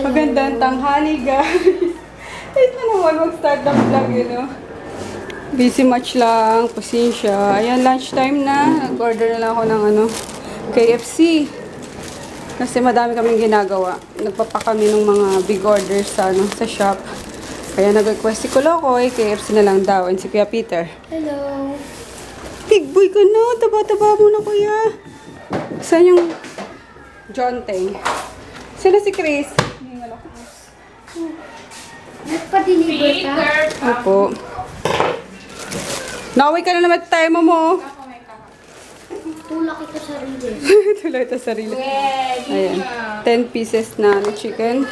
Magandang tanghali, guys. Wait na naman mag-start ng vlog, you know. Busy much lang. Pasensya. Ayan, lunchtime na. Nag-order na lang ako ng KFC. Kasi madami kaming ginagawa. Nagpapa kami ng mga big orders sa shop. Kaya nag-request si Kulokoy, KFC na lang daw. And si Kuya Peter. Hello. Big boy ka na. Taba-taba mo na, Kuya. Saan yung John Teng? Sino si Chris? Nagpa-deliver ka? Opo. Nauwi ka na naman tayo mo. Tulak ito sarili. Tuloy ito sarili. Ayan. 10 pieces na chicken.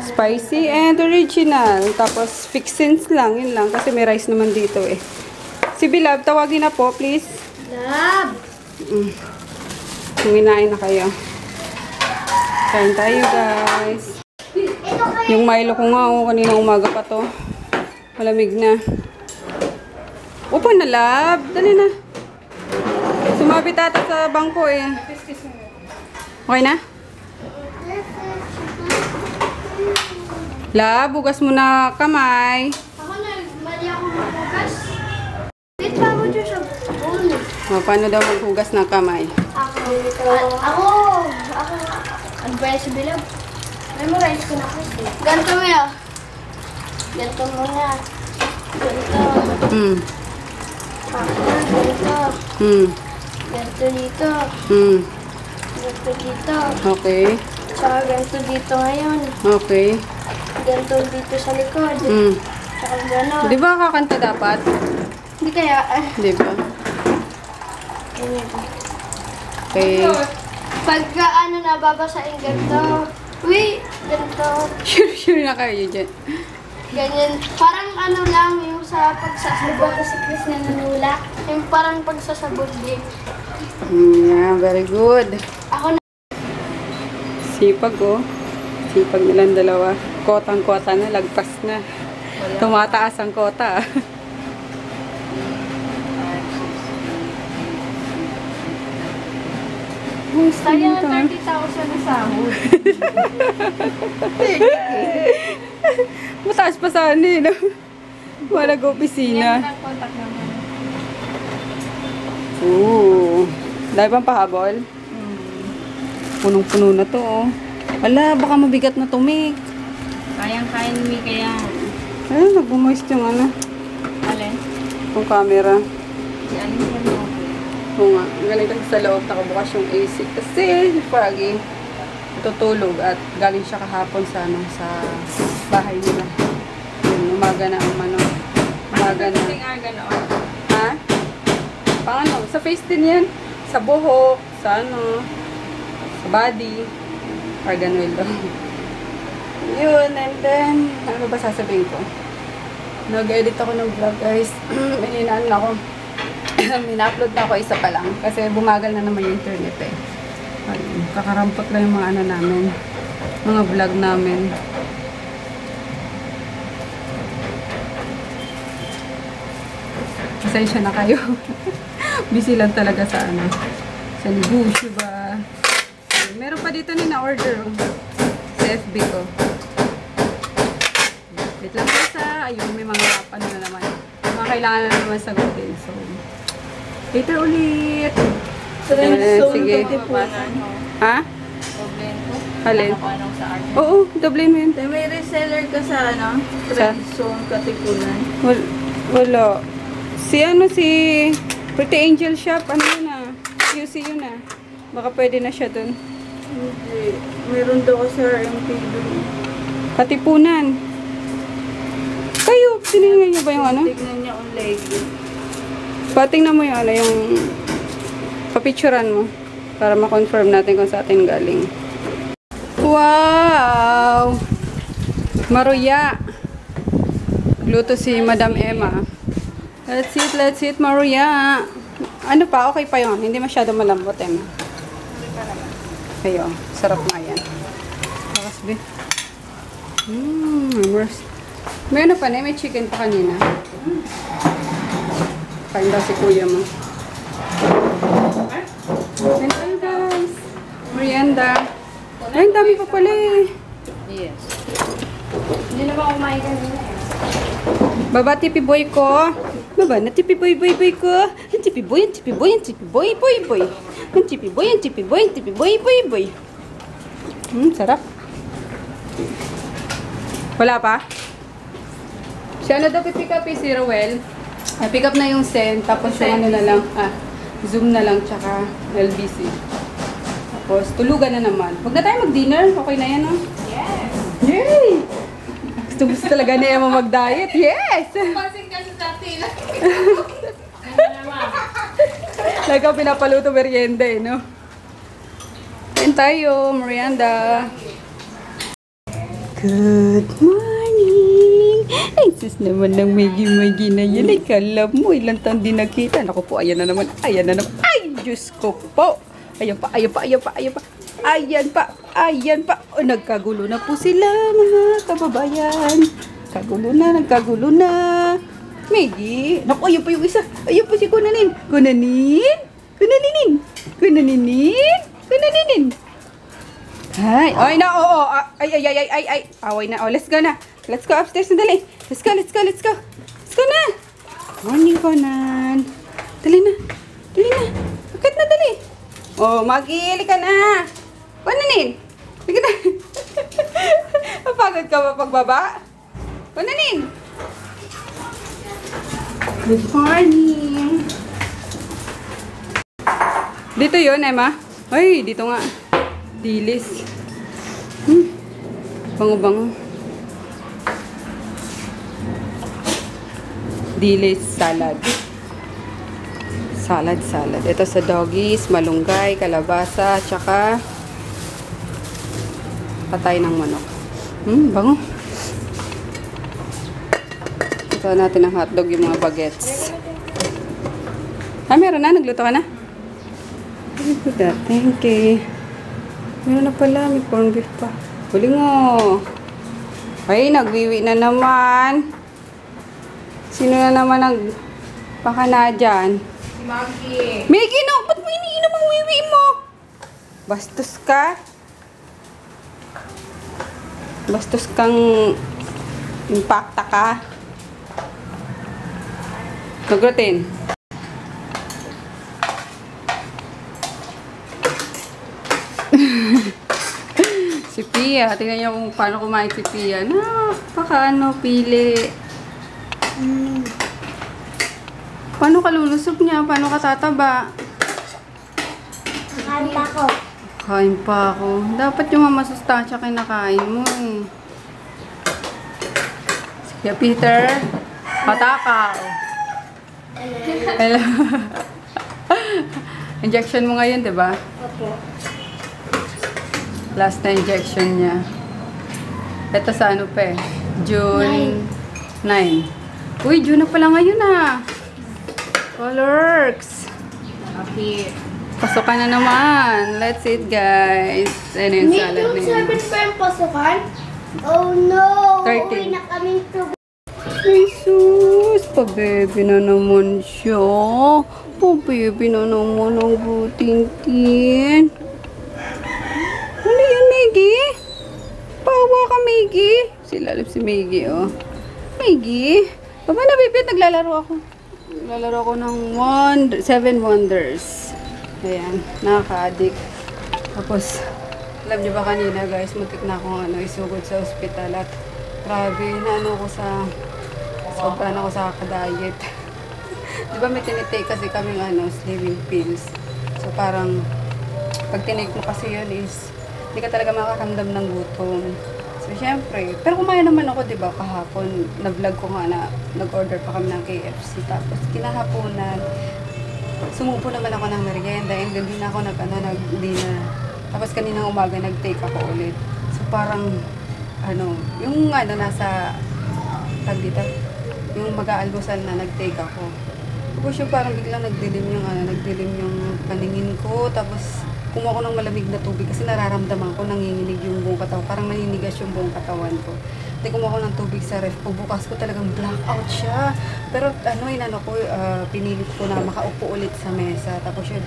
Spicy and original. Tapos fixins lang. Yun lang. Kasi may rice naman dito eh. Si Bilab, tawagin na po, please. Lab! Kuminain na kayo. Kain tayo, guys. Yung Milo ko nga, kanina umaga pa to. Malamig na. Upo na, Lab. Dali na. Sumabi tata sa bangko eh. Okay na? Lab, bugas mo na kamay. Ako na, mali ako maghugas. Wait, bago dyan siya. O, paano daw maghugas ng kamay? Ako. Ano ba yan si Bilab? Memorize ko na kasi. Ganto mo yan. Ganto mo na. Ganto. Ganto. Ganto dito. Ganto dito. Okay. Tsaka ganto dito ngayon. Okay. Ganto dito sa likod. Tsaka gano'n. Di ba kakanta dapat? Hindi kaya. Di ba? Okay. Pagka nababasain ganto. Uy, ganto. Sure na kayo dyan. Ganyan. Parang lang yung sa pagsasabog. Si Chris na nanula. Yung parang pagsasabog din. Yeah, very good. Ako na. Sipag oh. Sipag nilang dalawa. Kotang-kota na, lagpas na. Tumataas ang kota. Sayang 30,000 na sahod. Mataas pa sana eh, no? Walang opisina. Oo. Dahil pang pahabol? Punong-puno na to, oh. Wala, baka mabigat na tumik. Kayang-kaya ni kaya. Ay, nag-moist yung Alin? yung camera. Si Alin siya mo. Oo nga, galing kasi sa loob, nakabukas yung AC. Kasi, Froggy, tutulog at galing siya kahapon sa bahay nila. Yun, umaga na ang umaga na. Kasi nga ganoon. Ha? Paano? Sa face din yan. Sa buhok, sa sa body. Organwell daw. Yun, and then, ano ba sasabihin ko? Nag-edit ako ng vlog, guys. Maninaan na ako. Mina-upload na ako isa pa lang. Kasi bumagal na naman yung internet eh. Ayun, kakarampot lang yung mga namin. Mga vlog namin. Pasensya na kayo. Busy lang talaga sa sa negosyo ba. Meron pa dito na order sa FB ko. Wait lang po ayun, may mga na naman. Mga kailangan na naman sagutin. So, later ulit. Sige. Ha? Alin? Oo, doble mo yun. May reseller ka sa Trend Zone Katipunan. Wala. Si Pretty Angel Shop, yun QC yun Baka pwede na siya dun. Hindi. Meron daw kasi RMP doon. Katipunan. Kayo, tinignan niyo ba yung Tignan niya online. Patingnan mo yung yung papicturan mo para ma-confirm natin kung sa atin galing. Wow! Maruya. Luto si Madam Emma. Let's eat, Maruya. Ano pa? Okay pa yun. Hindi masyado malambot, Emma. Ayo, sarap nga yan. Bakas, be. May pa na, may chicken pa kanina. Kain daw si kuya mo. Kain tayo, guys. Merienda. Ay, ang dami pa pala eh. Yes. kumain kanina eh. Baba, tipi boy ko. Baba na, tipi boy ko. Ang tipi boy, ang tipi boy, ang tipi boy. Ang tipi boy, ang tipi boy, ang tipi boy. Sarap. Wala pa? Si ano daw pick up si Rowel? Pick up na yung Sen, tapos yung ano na lang, Zoom na lang, tsaka LBC. Tapos, tulugan na naman. Huwag na tayo mag-dinner. Okay na yan, no? Yes! Yay! Gusto talaga ni Emma mag-diet. Yes! Pansin kasi sa atin. Like ang pinapaluto merienda eh, no? Kain tayo, merienda. Good morning! Ay, sus naman ng Maggie na yan. Ay, kala mo, ilang taon din nakita. Naku po, ayan na naman. Ay, Diyos ko po! Ayan pa. Ayan pa. O, nagkagulo na po sila, mga kababayan. Nagkagulo na. Maggie. Naku, ayun pa yung isa. Ayun pa si Kunanin. Kunaninin. Ay na, oo. Ay. Away na. Oh, let's go na. Let's go upstairs na dali. Let's go na. Morning, Conan. Dali na. Bakit na dali? Oh, Maggie, ka na. Kunanin. Sige na. Napagod ka ba pagbaba? Kunanin. Good morning. Dito yun, Emma. Ay, dito nga. Dilis. Bango-bango. Dilis salad. Salad. Ito sa doggies, malunggay, kalabasa, tsaka patay ng manok. Bango. Ito natin ang hotdog, yung mga bagets. Meron na? Nagluto ka na? Good, thank you. Meron na pala, may corned beef pa. Huli mo. Ay, nagwiwi na naman. Sino na naman nagpakana dyan? Maggie. Maggie, no! Ba't mo iniinom ang wiwi mo? Bastos ka? Bastos kang impacta ka? Nagratin. Si Pia, tingnan niyo kung paano kumain si Pia. Pili. Paano ka lulusog niya? Paano ka tataba? Kain pa ako. Dapat yung mamasustansya kinakain mo eh. Sige, Peter. Patakaw. Hello. Injection mo ngayon, diba? Opo. Last na injection niya. Ito sa ano pa eh? June 9. Uy, June na pala ngayon ah. Colorx. Okay. Pasok ka na naman. Let's eat, guys. Ano yung salad na yun? May 7 pa yung pasukan? Oh no! 13. Uwi na kami to. Jesus! Pa-baby na naman siya. Pa-baby na naman ang butintin. Ano yan, Maggie? Pawa ka, Maggie. Silalap si Maggie, oh. Maggie? Baba na, baby. Naglalaro ako. Naglalaro ako ng 7 Wonders. Ayan. Nakaka-addict. Tapos, alam niyo ba kanina, guys, muntik na akong isugod sa ospital at grabe, naano ko sa sobrang ako sa kaka-diet. Di ba may tinitake kasi kaming slimming pills. So parang pag tinake mo kasi yun is hindi ka talaga makakamdam ng gutom. So syempre, pero kumain naman ako, di ba, kahapon. Na-vlog ko nga na nag-order pa kami ng KFC. Tapos kinahaponan, sumupo naman ako ng merienda and then din ako nag-dinner. Tapos kaninang umaga nag-take ako ulit. So parang yung nasa tag dito, yung mag-aalmusal na nag-take ako. Tapos yung parang biglang nagdilim yung paningin ko. Tapos kumuha ko ng malamig na tubig kasi nararamdaman ko nanginginig yung buong katawan. Parang naninigas yung buong katawan ko. Hindi kumuha ko ng tubig sa ref. Bukas ko talagang blackout siya. Pero pinilit ko na makaupo ulit sa mesa. Tapos yun,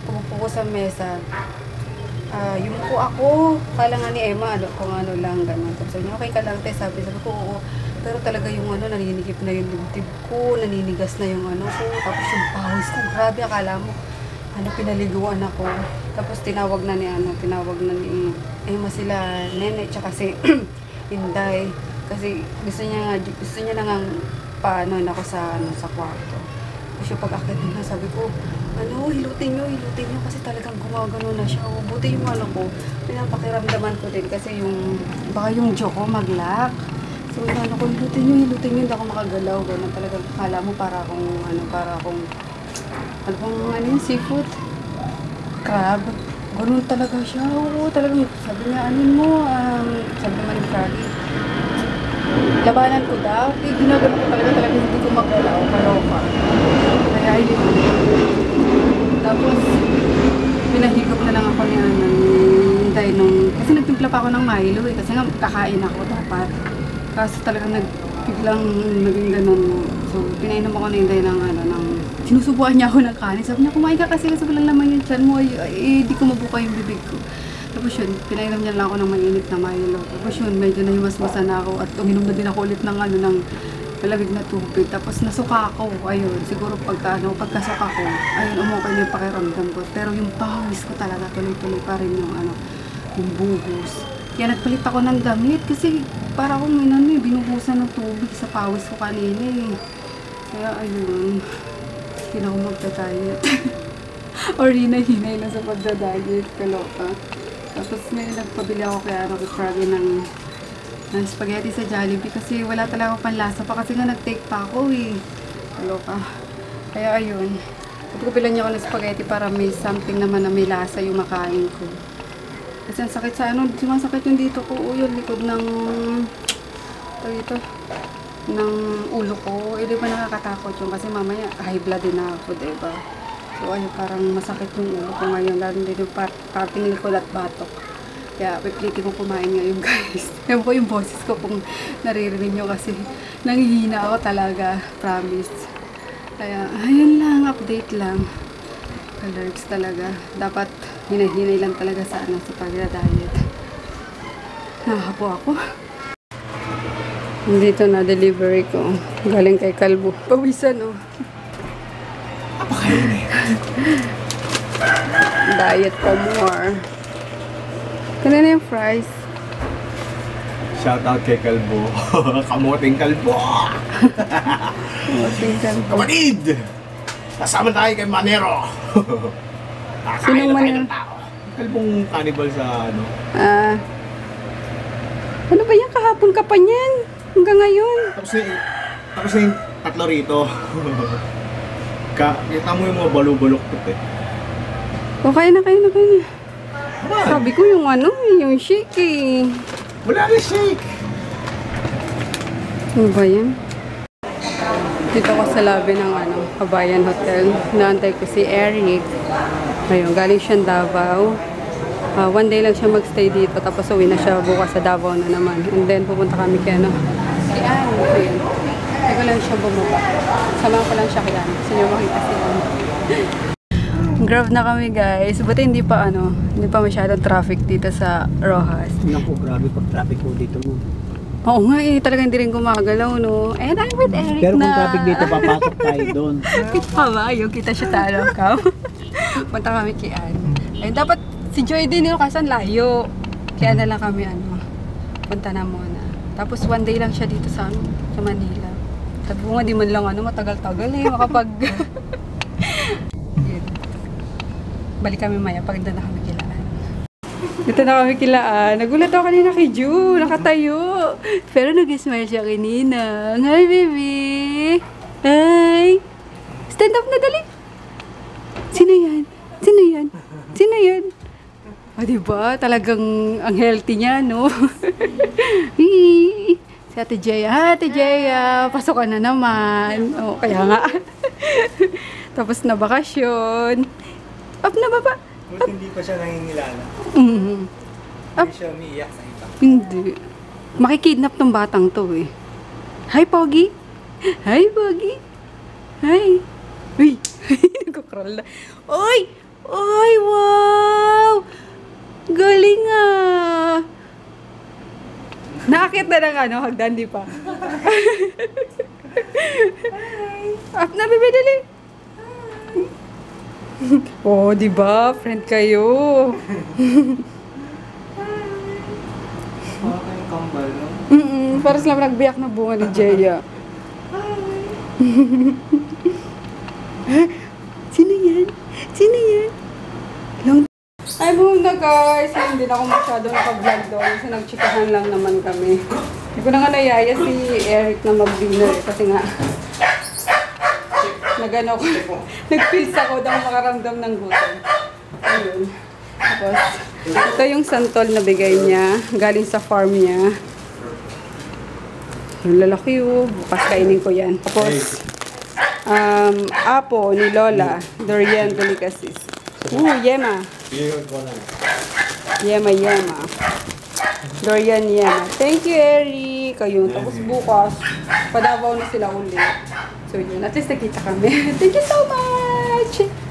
umupo ko sa mesa. Yumuko ako. Kala nga ni Emma, kung ano lang, gano'n. Tapos sabi niya, okay ka lang, te. Sabi ko, oo. Pero talaga yung naninigip na yung dibdib ko, naninigas na yung ko. Tapos yung pawis ko, grabe, akala mo, pinaliguan ako. Tapos tinawag na ni Emma sila, Nene, tsaka si Inday. Kasi gusto niya na nga paano ako sa kwarto. Tapos yung pag-akit nila, sabi ko, hilutin nyo kasi talagang gumagano na siya. Buti yung ko, pinapakiramdaman ko din kasi baka yung jaw ko mag-lock. So, hilutin nyo, hindi ako makagalaw. Ganun talagang kala mo para akong yung seafood? Crab. Ganun talaga siya. Oo, talagang sabi niya, sabi naman ni Froggy, labanan ko daw. Ginagano ko talaga hindi ko magalaw. Kaloka. Kaya yun. Tapos, pinahigop na lang ako ni Inday kasi nagtimpla pa ako ng Milo kasi nga kakain ako dapat. Kaso talagang biglang naging ganun. So, pinainom ako ni Inday ng sinusubuan niya ako ng kanin. Sabi niya, kumain ka kasi walang laman yung tiyan mo. Di ko mabuka yung bibig ko. Tapos yun, pinainom niya lang ako ng mainit na Milo. Tapos yun, medyo nahimasmasa na ako at uminom na din ako ulit ng malamig na tubig. Tapos nasuka ako. Ayun, siguro pagkasuka ko, ayun, umukay na yung pakiramdam ko. Pero yung pawis ko talaga, tuloy-tuloy pa rin yung buhos. Kaya nagpalit ako ng damit kasi para akong binuhusan ng tubig sa pawis ko kanina. Kaya ayun, hindi na ako magdadayet. Or hinay-hinay na sa pagdadayet, kaloka. Tapos ngayon nagpabili ako kay Froggy ng spaghetti sa Jollibee kasi wala talaga akong panlasa pa kasi nga nag-take pa ako kaloka. Kaya ayun, pagkabilan niya ako ng spaghetti para may something naman na may lasa yung makain ko. Kasi ang sakit sa sumasakit yung dito ko, yung likod ng ng ulo ko. Di ba nakakatakot yung kasi mamaya high blood din ako, diba? So ayun, parang masakit yung ulo ko ngayon, lalo din yung parting likod at batok. Kaya pipilitin ko kumain ngayon, guys. Ewan ko yung boses ko kung naririnig nyo kasi nangihina ako talaga, promise. Kaya ayun lang, update lang. Alerts talaga. Dapat hinay-hinay lang talaga sa pagda-diet. Nahapo ako. Dito na delivery ko. Galing kay Kalbo. Pawisan Napakainit. Diet pa more. Kanina yung fries. Shout out kay Kalbo. Kamuting Kalbo. Kamuting Kalbo. Kamanid! Kasama tayo kay Manero. Sinong Manero? Kalbong cannibal sa ano ba yan? Kahapon ka pa niyan. Hanggang ngayon. Tapos na yung tatlo rito. Kita mo yung mga balubulok O, kaya na. Sabi ko yung yung shake Wala na shake. Ano ba yan? Dito ko sa labi ng Kabayan Hotel. Naantay ko si Eric. Ayun, galing siyang Davao. One day lang siya magstay dito. Tapos uwi na siya bukas sa Davao na naman. And then pupunta kami kay Ayun. Hindi ko lang siya bumaba. Samahan ko lang siya kay Gusto niyo makita siya. Grab na kami, guys. Buti hindi pa masyadong traffic dito sa Rojas. Naku, grabe pag traffic ko dito mo. Oo nga talaga hindi rin gumagalaw, no? And I'm with Eric Pero na. kung traffic dito, papasok tayo doon. Kita siya talo ka. Punta kami kay Ayun, dapat si Joy din kasi layo. Kaya na lang kami punta na muna. Tapos one day lang siya dito sa Manila. Sabi ko nga, di man lang matagal-tagal makapag... Balik kami maya pag na kami kilaan. Dito na kami kilaan. Nagulat ako kanina kay Ju. Nakatayo. Pero nag-smile siya kanina. Hi, baby! Hi! Stand up na dali! Sino yan? O, diba? Talagang ang healthy niya, no? Si Ate Jaya. Ate Jaya, pasok ka na naman. O, kaya nga. Tapos na bakasyon. Up na baba. Buti hindi pa siya nangingilala. Hindi siya umiiyak sa iba. Hindi. Makikidnap tong batang to Hi, Pogi. Hi, Pogi. Hi. Uy. Nagkakroll na. Uy! Uy, wow! Galing Naakit na ng ano, hagdan, di pa. Up na, bebe, dali. Oh, di ba? Friend kayo. Okay, kambal, no? Para sila nagbiyak na bunga ni Jeya. Sino yan? Sino yan? Long... Ay, buong na guys. Hindi na ako masyado naka-vlog doon kasi nagchikahan lang naman kami. Hindi ko na nga nayaya si Eric na mag-dinner kasi nga nag-ano ko. Nag-feels ako daw makaramdam ng gutom. Ayun. Tapos, ito yung santol na bigay niya. Galing sa farm niya. Yung lalaki oh. Bukas kainin ko yan. Tapos, apo ni Lola. Durian delicacies. Yema. Yema. Durian yema. Thank you, Eric. Ayun. Tapos bukas, padabaw na sila ulit. So yun. At least nakita kami. Thank you so much!